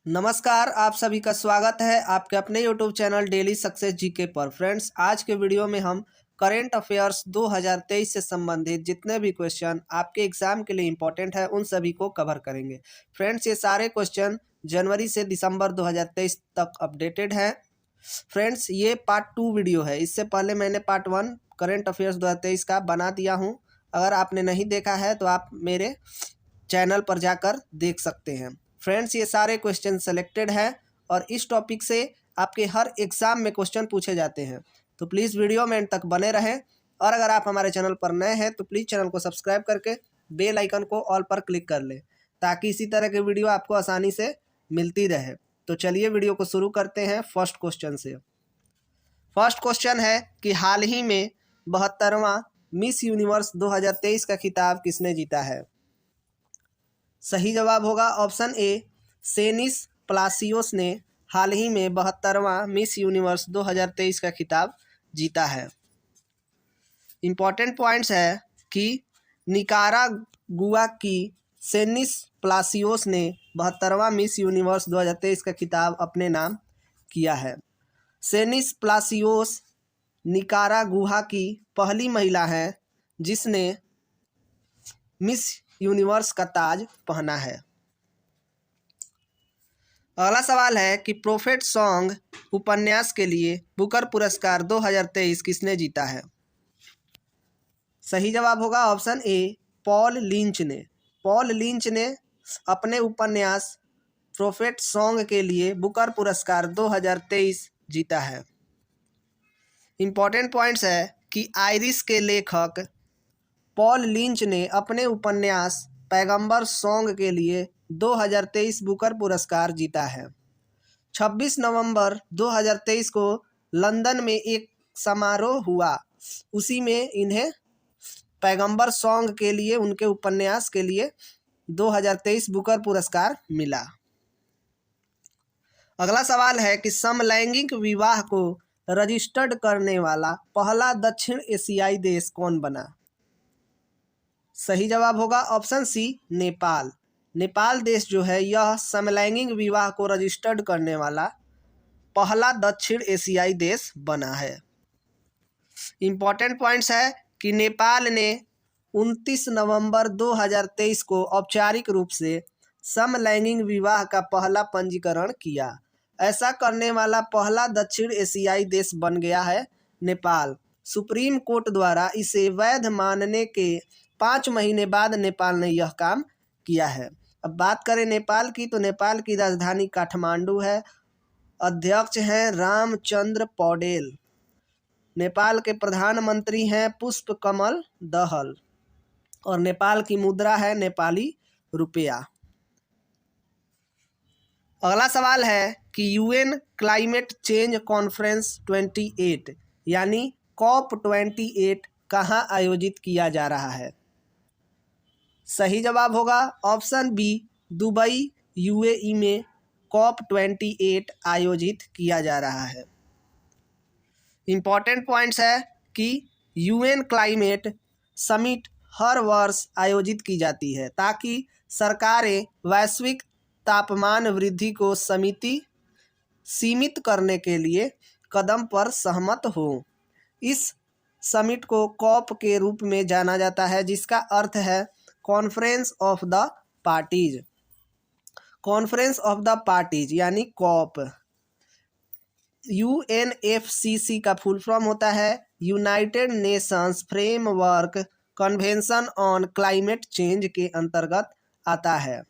नमस्कार, आप सभी का स्वागत है आपके अपने YouTube channel daily success GK पर। फ्रेंड्स, आज के वीडियो में हम करेंट अफेयर्स 2023 से संबंधित जितने भी क्वेश्चन आपके एग्जाम के लिए इम्पोर्टेंट है उन सभी को कवर करेंगे। फ्रेंड्स, ये सारे क्वेश्चन जनवरी से दिसंबर 2023 तक अपडेटेड हैं। फ्रेंड्स, ये पार्ट 2 वीडियो है। इससे पहले मैंने पार्ट 1 करेंट अफेयर्स 2023 का बना दिया हूँ। अगर आपने नहीं देखा है तो आप मेरे चैनल पर जाकर देख सकते हैं। फ्रेंड्स, ये सारे क्वेश्चन सेलेक्टेड हैं और इस टॉपिक से आपके हर एग्ज़ाम में क्वेश्चन पूछे जाते हैं, तो प्लीज़ वीडियो में एंड तक बने रहें। और अगर आप हमारे चैनल पर नए हैं तो प्लीज़ चैनल को सब्सक्राइब करके बेल आइकन को ऑल पर क्लिक कर लें, ताकि इसी तरह के वीडियो आपको आसानी से मिलती रहे। तो चलिए वीडियो को शुरू करते हैं फर्स्ट क्वेश्चन से। फर्स्ट क्वेश्चन है कि हाल ही में 72वां मिस यूनिवर्स 2023 का खिताब किसने जीता है? सही जवाब होगा ऑप्शन ए, सेनिस प्लासियोस ने हाल ही में 72वां मिस यूनिवर्स 2023 का खिताब जीता है। इम्पॉर्टेंट पॉइंट्स है कि निकारागुआ की सेनिस प्लासियोस ने 72वां मिस यूनिवर्स 2023 का खिताब अपने नाम किया है। सेनिस प्लासियोस निकारागुआ की पहली महिला है जिसने मिस यूनिवर्स का ताज पहना है। अगला सवाल है कि प्रोफेट सॉन्ग उपन्यास के लिए बुकर पुरस्कार 2023 किसने जीता है? सही जवाब होगा ऑप्शन ए, पॉल लिंच ने। पॉल लिंच ने अपने उपन्यास प्रोफेट सॉन्ग के लिए बुकर पुरस्कार 2023 जीता है। इम्पॉर्टेंट पॉइंट्स है कि आयरिश के लेखक पॉल लिंच ने अपने उपन्यास पैगंबर सॉन्ग के लिए 2023 बुकर पुरस्कार जीता है। 26 नवंबर 2023 को लंदन में एक समारोह हुआ, उसी में इन्हें पैगंबर सॉन्ग के लिए उनके उपन्यास के लिए 2023 बुकर पुरस्कार मिला। अगला सवाल है कि समलैंगिक विवाह को रजिस्टर्ड करने वाला पहला दक्षिण एशियाई देश कौन बना? सही जवाब होगा ऑप्शन सी, नेपाल। नेपाल देश जो है यह समलैंगिक विवाह को रजिस्टर्ड करने वाला पहला दक्षिण एशियाई देश बना है। इम्पॉर्टेंट पॉइंट्स है कि नेपाल ने 29 नवंबर 2023 को औपचारिक रूप से समलैंगिक विवाह का पहला पंजीकरण किया। ऐसा करने वाला पहला दक्षिण एशियाई देश बन गया है नेपाल। सुप्रीम कोर्ट द्वारा इसे वैध मानने के 5 महीने बाद नेपाल ने यह काम किया है। अब बात करें नेपाल की, तो नेपाल की राजधानी काठमांडू है। अध्यक्ष हैं रामचंद्र पौडेल। नेपाल के प्रधानमंत्री हैं पुष्पकमल दहल और नेपाल की मुद्रा है नेपाली रुपया। अगला सवाल है कि यूएन क्लाइमेट चेंज कॉन्फ्रेंस 28 यानी COP 28 कहाँ आयोजित किया जा रहा है? सही जवाब होगा ऑप्शन बी, दुबई UAE में COP 28 आयोजित किया जा रहा है। इम्पॉर्टेंट पॉइंट्स है कि यूएन क्लाइमेट समिट हर वर्ष आयोजित की जाती है ताकि सरकारें वैश्विक तापमान वृद्धि को सीमित करने के लिए कदम पर सहमत हो। इस समिट को कॉप के रूप में जाना जाता है, जिसका अर्थ है conference of the parties. Conference of the parties यानी कॉप। UNFCC का फुल फॉर्म होता है United Nations framework convention on climate change के अंतर्गत आता है।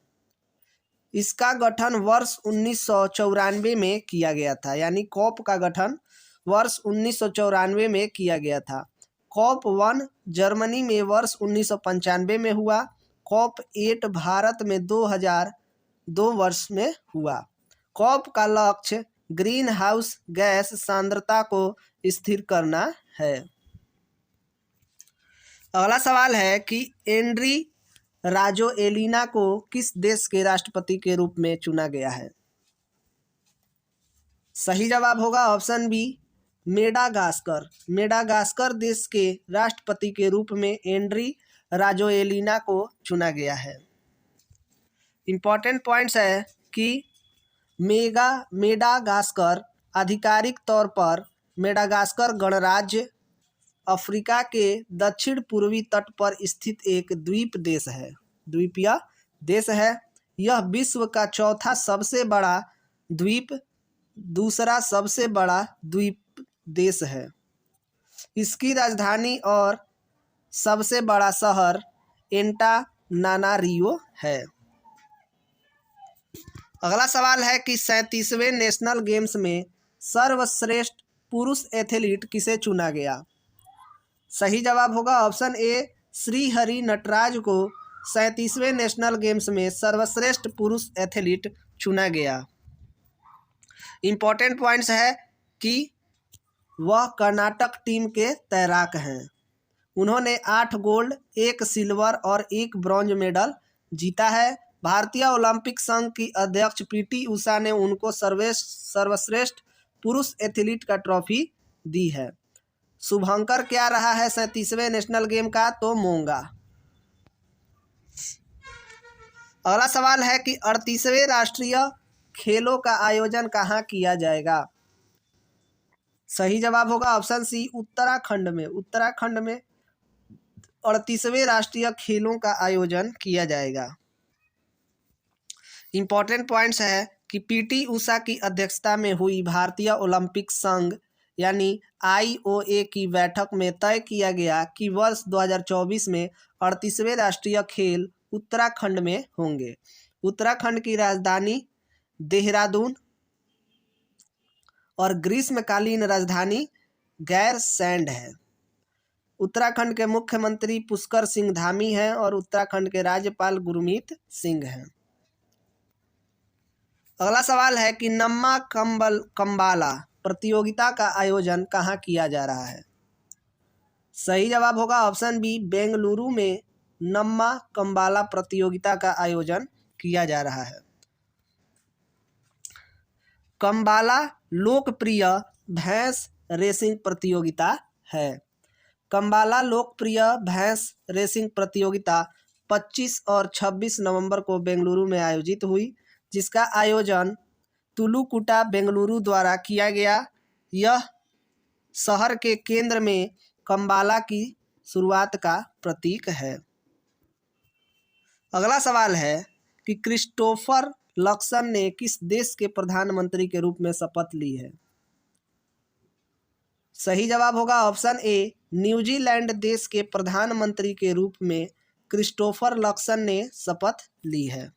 इसका गठन वर्ष 1994 में किया गया था, यानी कॉप का गठन वर्ष 1994 में किया गया था। COP 1 जर्मनी में वर्ष 1995 में हुआ। COP 8 भारत में 2002 वर्ष में हुआ। COP का लक्ष्य ग्रीन हाउस गैस सांद्रता को स्थिर करना है। अगला सवाल है कि एंड्री राजोएलिना को किस देश के राष्ट्रपति के रूप में चुना गया है? सही जवाब होगा ऑप्शन बी, मेडागास्कर। मेडागास्कर देश के राष्ट्रपति के रूप में एंड्री राजोएलिना को चुना गया है। इम्पॉर्टेंट पॉइंट्स है कि मेडागास्कर आधिकारिक तौर पर मेडागास्कर गणराज्य अफ्रीका के दक्षिण पूर्वी तट पर स्थित एक द्वीपीय देश है। यह विश्व का चौथा सबसे बड़ा द्वीप, दूसरा सबसे बड़ा द्वीप देश है। इसकी राजधानी और सबसे बड़ा शहर एंटानानारिवो है। अगला सवाल है कि 37वें नेशनल गेम्स में सर्वश्रेष्ठ पुरुष एथलीट किसे चुना गया। सही जवाब होगा ऑप्शन ए, श्रीहरि नटराज को 37वें नेशनल गेम्स में सर्वश्रेष्ठ पुरुष एथलीट चुना गया। इम्पोर्टेंट पॉइंट्स है कि वह कर्नाटक टीम के तैराक हैं। उन्होंने 8 गोल्ड, 1 सिल्वर और 1 ब्रॉन्ज मेडल जीता है। भारतीय ओलंपिक संघ की अध्यक्ष पीटी उषा ने उनको सर्वश्रेष्ठ पुरुष एथलीट का ट्रॉफी दी है। शुभंकर क्या रहा है 37वें नेशनल गेम का, तो मोंगा। अगला सवाल है कि 38वें राष्ट्रीय खेलों का आयोजन कहाँ किया जाएगा। सही जवाब होगा ऑप्शन सी, उत्तराखंड में। उत्तराखंड में 38वें राष्ट्रीय खेलों का आयोजन किया जाएगा। इम्पोर्टेंट पॉइंट्स है कि पीटी उषा की अध्यक्षता में हुई भारतीय ओलंपिक संघ यानी IOA की बैठक में तय किया गया कि वर्ष 2024 में 38वें राष्ट्रीय खेल उत्तराखंड में होंगे। उत्तराखंड की राजधानी देहरादून और ग्रीष्मकालीन राजधानी गैरसैंण है। उत्तराखंड के मुख्यमंत्री पुष्कर सिंह धामी हैं और उत्तराखंड के राज्यपाल गुरमीत सिंह हैं। अगला सवाल है कि नम्मा कंबाला प्रतियोगिता का आयोजन कहाँ किया जा रहा है। सही जवाब होगा ऑप्शन बी, बेंगलुरु में नम्मा कंबाला प्रतियोगिता का आयोजन किया जा रहा है। कंबाला लोकप्रिय भैंस रेसिंग प्रतियोगिता है। कंबाला लोकप्रिय भैंस रेसिंग प्रतियोगिता 25 और 26 नवंबर को बेंगलुरु में आयोजित हुई, जिसका आयोजन तुलुकुटा बेंगलुरु द्वारा किया गया। यह शहर के केंद्र में कंबाला की शुरुआत का प्रतीक है। अगला सवाल है कि क्रिस्टोफर लक्सन ने किस देश के प्रधानमंत्री के रूप में शपथ ली है। सही जवाब होगा ऑप्शन ए, न्यूजीलैंड देश के प्रधानमंत्री के रूप में क्रिस्टोफर लक्सन ने शपथ ली है।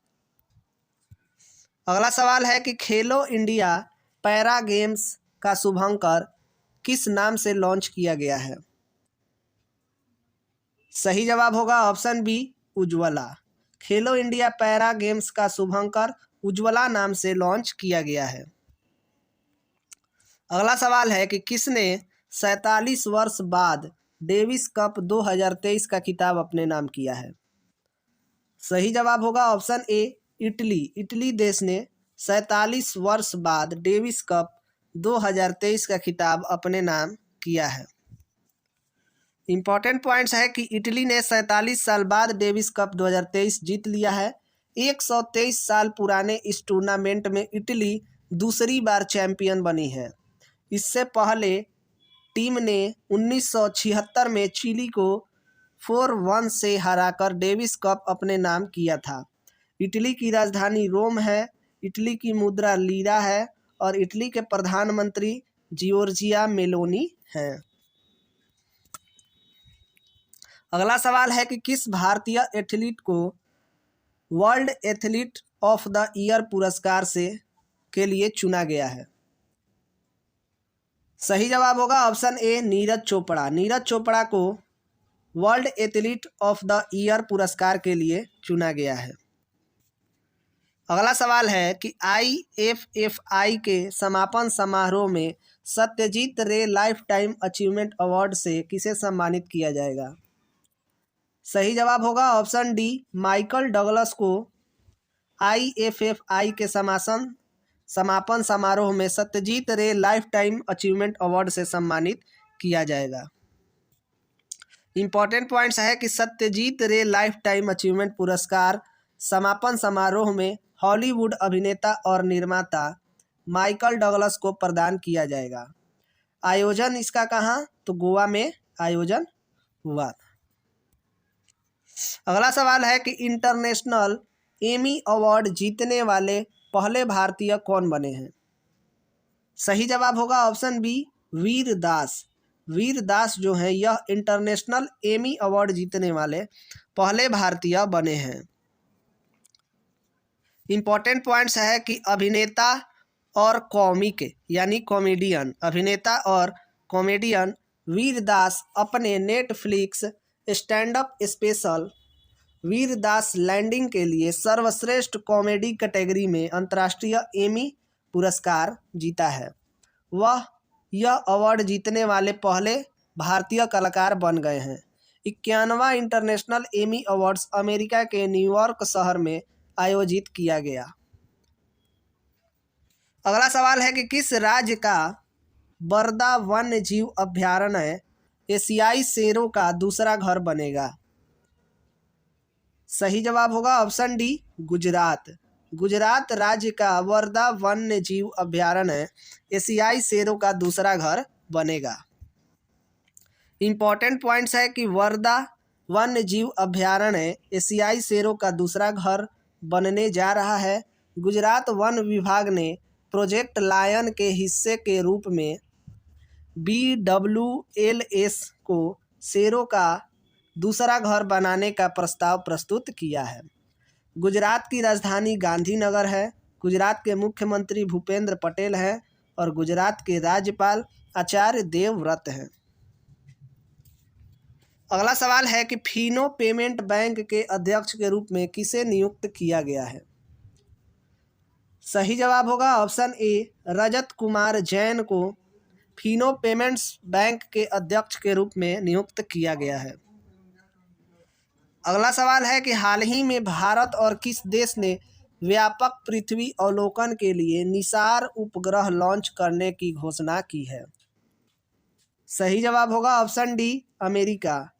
अगला सवाल है कि खेलो इंडिया पैरा गेम्स का शुभंकर किस नाम से लॉन्च किया गया है। सही जवाब होगा ऑप्शन बी, उज्ज्वला। खेलो इंडिया पैरा गेम्स का शुभंकर उज्ज्वला नाम से लॉन्च किया गया है। अगला सवाल है कि किसने 47 वर्ष बाद डेविस कप 2023 का खिताब अपने नाम किया है। सही जवाब होगा ऑप्शन ए, इटली। इटली देश ने 47 वर्ष बाद डेविस कप 2023 का खिताब अपने नाम किया है। इम्पॉर्टेंट पॉइंट्स है कि इटली ने 47 साल बाद डेविस कप 2023 जीत लिया है। 123 साल पुराने इस टूर्नामेंट में इटली दूसरी बार चैंपियन बनी है। इससे पहले टीम ने 1976 में चिली को 4-1 से हराकर डेविस कप अपने नाम किया था। इटली की राजधानी रोम है। इटली की मुद्रा लीरा है और इटली के प्रधानमंत्री जियोर्जिया मेलोनी हैं। अगला सवाल है कि किस भारतीय एथलीट को world athlete of the year पुरस्कार के लिए चुना गया है। सही जवाब होगा ऑप्शन ए, नीरज चोपड़ा। नीरज चोपड़ा को world athlete of the year पुरस्कार के लिए चुना गया है। अगला सवाल है कि IFFI के समापन समारोह में सत्यजीत रे लाइफ टाइम अचीवमेंट अवार्ड से किसे सम्मानित किया जाएगा। सही जवाब होगा ऑप्शन डी, माइकल डगलस को IFFI के समापन समारोह में सत्यजीत रे लाइफ टाइम अचीवमेंट अवार्ड से सम्मानित किया जाएगा। इम्पॉर्टेंट पॉइंट्स है कि सत्यजीत रे लाइफ टाइम अचीवमेंट पुरस्कार समापन समारोह में हॉलीवुड अभिनेता और निर्माता माइकल डगलस को प्रदान किया जाएगा। आयोजन इसका कहाँ? तो गोवा में आयोजन हुआ। अगला सवाल है कि इंटरनेशनल एमी अवार्ड जीतने वाले पहले भारतीय कौन बने हैं? सही जवाब होगा ऑप्शन बी, वीर दास। वीर दास जो हैं यह इंटरनेशनल एमी अवार्ड जीतने वाले पहले भारतीय बने हैं। इंपॉर्टेंट पॉइंट्स है कि अभिनेता और कॉमिक यानी कॉमेडियन, अभिनेता और कॉमेडियन वीर दास अपने नेटफ्लिक्स स्टैंड अप स्पेशल वीर दास लैंडिंग के लिए सर्वश्रेष्ठ कॉमेडी कैटेगरी में अंतर्राष्ट्रीय एमी पुरस्कार जीता है। वह यह अवार्ड जीतने वाले पहले भारतीय कलाकार बन गए हैं। 91वां इंटरनेशनल एमी अवार्ड्स अमेरिका के न्यूयॉर्क शहर में आयोजित किया गया। अगला सवाल है कि किस राज्य का बर्दा वन्य जीव अभयारण्य एशियाई शेरों का दूसरा घर बनेगा? सही जवाब होगा ऑप्शन डी, गुजरात। गुजरात राज्य का वर्धा वन्य जीव अभयारण्य एशियाई शेरों का दूसरा घर बनेगा। इंपॉर्टेंट पॉइंट्स है कि वर्धा वन्य जीव अभयारण्य एशियाई शेरों का दूसरा घर बनने जा रहा है। गुजरात वन विभाग ने प्रोजेक्ट लायन के हिस्से के रूप में BWLS को शेरों का दूसरा घर बनाने का प्रस्ताव प्रस्तुत किया है। गुजरात की राजधानी गांधीनगर है। गुजरात के मुख्यमंत्री भूपेंद्र पटेल हैं और गुजरात के राज्यपाल आचार्य देवव्रत हैं। अगला सवाल है कि फिनो पेमेंट बैंक के अध्यक्ष के रूप में किसे नियुक्त किया गया है? सही जवाब होगा ऑप्शन ए, रजत कुमार जैन को फिनो पेमेंट्स बैंक के अध्यक्ष के रूप में नियुक्त किया गया है। अगला सवाल है कि हाल ही में भारत और किस देश ने व्यापक पृथ्वी अवलोकन के लिए निसार उपग्रह लॉन्च करने की घोषणा की है? सही जवाब होगा ऑप्शन डी, अमेरिका।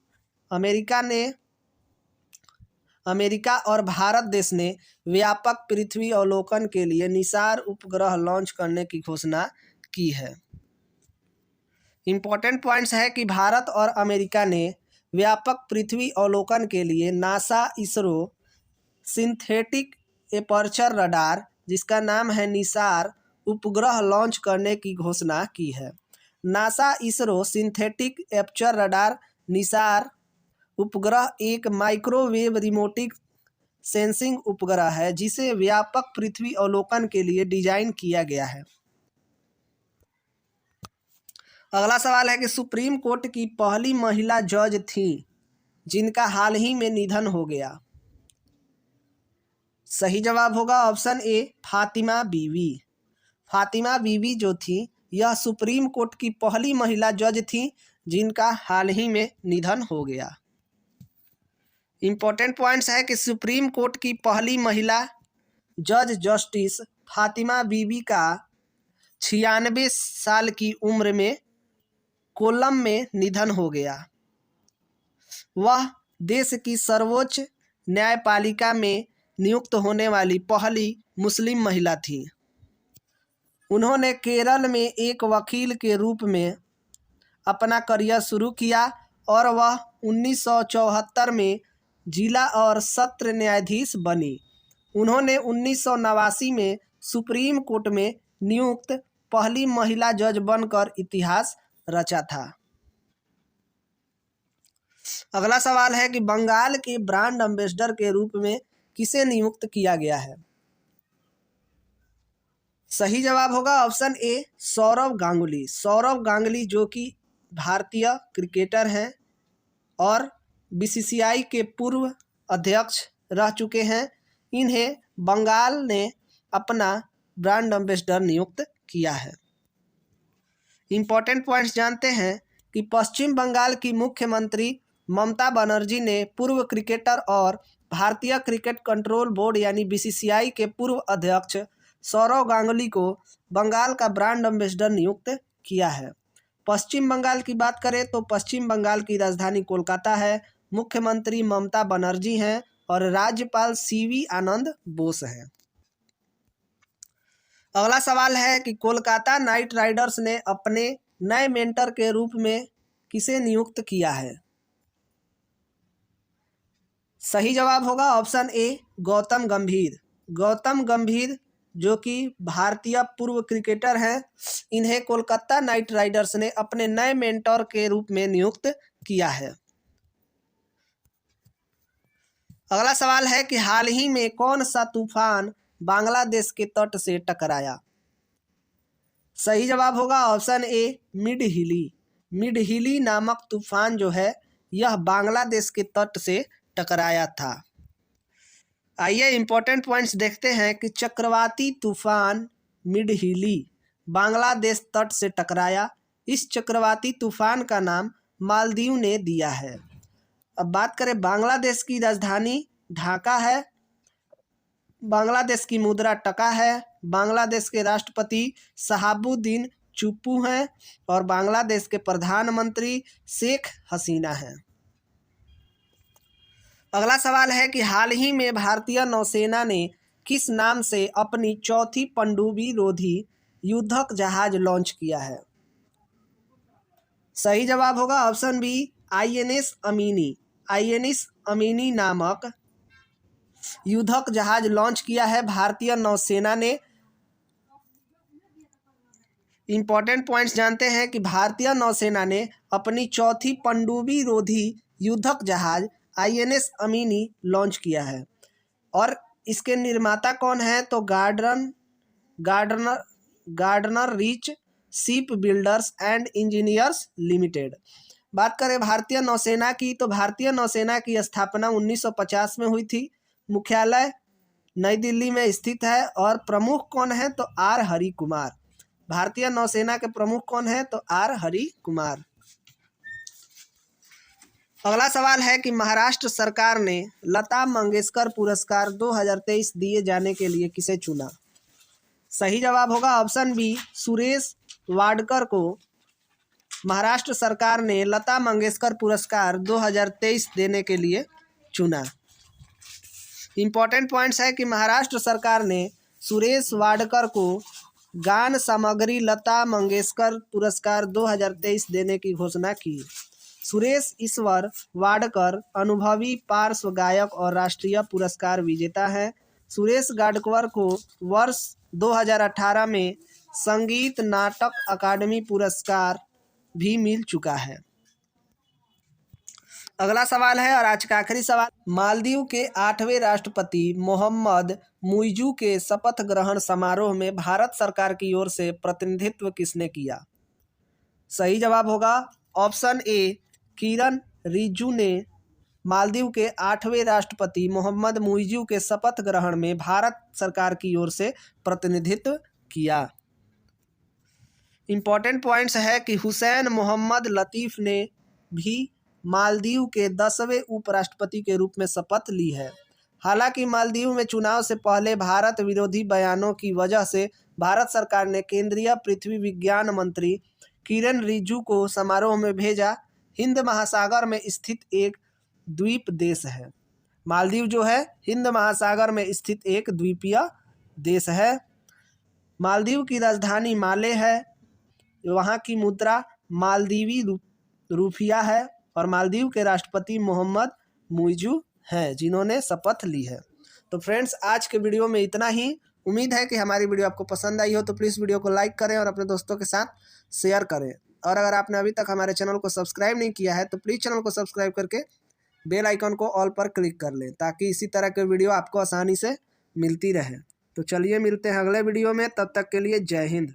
अमेरिका और भारत देश ने व्यापक पृथ्वी अवलोकन के लिए निसार उपग्रह लॉन्च करने की घोषणा की है। इंपॉर्टेंट पॉइंट्स है कि भारत और अमेरिका ने व्यापक पृथ्वी अवलोकन के लिए NASA ISRO synthetic aperture radar, जिसका नाम है निसार, उपग्रह लॉन्च करने की घोषणा की है। NASA ISRO synthetic aperture radar Nisar उपग्रह एक माइक्रोवेव रिमोटिक सेंसिंग उपग्रह है जिसे व्यापक पृथ्वी अवलोकन के लिए डिजाइन किया गया है। अगला सवाल है कि सुप्रीम कोर्ट की पहली महिला जज थी जिनका हाल ही में निधन हो गया? सही जवाब होगा ऑप्शन ए, फातिमा बीवी। फातिमा बीवी जो थी यह सुप्रीम कोर्ट की पहली महिला जज थी जिनका हाल ही में निधन हो गया। इंपॉर्टेंट पॉइंट्स है कि सुप्रीम कोर्ट की पहली महिला जज जस्टिस फातिमा बीवी का 96 साल की उम्र में कोल्लम में निधन हो गया। वह देश की सर्वोच्च न्यायपालिका में नियुक्त होने वाली पहली मुस्लिम महिला थी। उन्होंने केरल में एक वकील के रूप में अपना करियर शुरू किया और वह 1974 में जिला और सत्र न्यायाधीश बनी। उन्होंने 1989 में सुप्रीम कोर्ट में नियुक्त पहली महिला जज बनकर इतिहास रचा था। अगला सवाल है कि बंगाल के ब्रांड एम्बेसडर के रूप में किसे नियुक्त किया गया है? सही जवाब होगा ऑप्शन ए, सौरव गांगुली। सौरव गांगुली जो कि भारतीय क्रिकेटर हैं और BCCI के पूर्व अध्यक्ष रह चुके हैं। इन्हें बंगाल ने अपना ब्रांड एम्बेसडर नियुक्त किया है। इंपॉर्टेंट पॉइंट्स जानते हैं कि पश्चिम बंगाल की मुख्यमंत्री ममता बनर्जी ने पूर्व क्रिकेटर और भारतीय क्रिकेट कंट्रोल बोर्ड यानी BCCI के पूर्व अध्यक्ष सौरव गांगुली को बंगाल का ब्रांड एम्बेसडर नियुक्त किया है। पश्चिम बंगाल की बात करें तो पश्चिम बंगाल की राजधानी कोलकाता है। मुख्यमंत्री ममता बनर्जी हैं और राज्यपाल CV आनंद बोस हैं। अगला सवाल है कि कोलकाता नाइट राइडर्स ने अपने नए मेंटर के रूप में किसे नियुक्त किया है? सही जवाब होगा ऑप्शन ए गौतम गंभीर। गौतम गंभीर जो कि भारतीय पूर्व क्रिकेटर हैं, इन्हें कोलकाता नाइट राइडर्स ने अपने नए मेंटर के रूप में नियुक्त किया है। अगला सवाल है कि हाल ही में कौन सा तूफान बांग्लादेश के तट से टकराया? सही जवाब होगा ऑप्शन ए मिड हिली। मिड हिली नामक तूफान जो है यह बांग्लादेश के तट से टकराया था। आइए इंपॉर्टेंट पॉइंट्स देखते हैं कि चक्रवाती तूफान मिड हिली बांग्लादेश तट से टकराया। इस चक्रवाती तूफान का नाम मालदीव ने दिया है। अब बात करें, बांग्लादेश की राजधानी ढाका है, बांग्लादेश की मुद्रा टका है, बांग्लादेश के राष्ट्रपति शहाबुद्दीन चुप्पू हैं और बांग्लादेश के प्रधानमंत्री शेख हसीना हैं। अगला सवाल है कि हाल ही में भारतीय नौसेना ने किस नाम से अपनी चौथी पनडुब्बी रोधी युद्धक जहाज लॉन्च किया है? सही जवाब होगा option B INS Amini. INS Amini नामक युद्धक जहाज लॉन्च किया है भारतीय नौसेना ने। इंपॉर्टेंट पॉइंट्स जानते हैं कि भारतीय नौसेना ने अपनी चौथी पनडुब्बी रोधी युद्धक जहाज आईएनएस अमीनी लॉन्च किया है। और इसके निर्माता कौन है? तो Garden Reach ship builders and engineers limited. बात करें भारतीय नौसेना की, तो भारतीय नौसेना की स्थापना 1950 में हुई थी। मुख्यालय नई दिल्ली में स्थित है और प्रमुख कौन है? तो आर हरि कुमार। भारतीय नौसेना के प्रमुख कौन है? तो आर हरि कुमार। अगला सवाल है कि महाराष्ट्र सरकार ने लता मंगेशकर पुरस्कार 2023 दिए जाने के लिए किसे चुना? सही जवाब होगा ऑप्शन बी सुरेश वाडकर को महाराष्ट्र सरकार ने लता मंगेशकर पुरस्कार 2023 देने के लिए चुना। इंपॉर्टेंट पॉइंट्स है कि महाराष्ट्र सरकार ने सुरेश वाडकर को गान सामग्री लता मंगेशकर पुरस्कार 2023 देने की घोषणा की। सुरेश ईश्वर वाडकर अनुभवी पार्श्व गायक और राष्ट्रीय पुरस्कार विजेता हैं। सुरेश वाडकर को वर्ष 2018 में संगीत नाटक अकादमी पुरस्कार भी मिल चुका है। अगला सवाल है और आज का आखिरी सवाल, मालदीव के 8वें राष्ट्रपति मोहम्मद मुइजू के शपथ ग्रहण समारोह में भारत सरकार की ओर से प्रतिनिधित्व किसने किया? सही जवाब होगा ऑप्शन ए किरण रिजिजू ने मालदीव के 8वें राष्ट्रपति मोहम्मद मुइजू के शपथ ग्रहण में भारत सरकार की ओर से प्रतिनिधित्व किया। इंपॉर्टेंट पॉइंट्स है कि हुसैन मोहम्मद लतीफ़ ने भी मालदीव के 10वें उपराष्ट्रपति के रूप में शपथ ली है। हालांकि मालदीव में चुनाव से पहले भारत विरोधी बयानों की वजह से भारत सरकार ने केंद्रीय पृथ्वी विज्ञान मंत्री किरण रिजिजू को समारोह में भेजा। हिंद महासागर में स्थित एक द्वीप देश है। मालदीव जो है हिंद महासागर में स्थित एक द्वीपीय देश है। मालदीव की राजधानी माले है। वहाँ की मुद्रा मालदीवी रुपया है और मालदीव के राष्ट्रपति मोहम्मद मुइजू हैं जिन्होंने शपथ ली है। तो फ्रेंड्स, आज के वीडियो में इतना ही। उम्मीद है कि हमारी वीडियो आपको पसंद आई हो, तो प्लीज़ वीडियो को लाइक करें और अपने दोस्तों के साथ शेयर करें। और अगर आपने अभी तक हमारे चैनल को सब्सक्राइब नहीं किया है तो प्लीज़ चैनल को सब्सक्राइब करके बेल आइकन को ऑल पर क्लिक कर लें, ताकि इसी तरह के वीडियो आपको आसानी से मिलती रहे। तो चलिए मिलते हैं अगले वीडियो में, तब तक के लिए जय हिंद।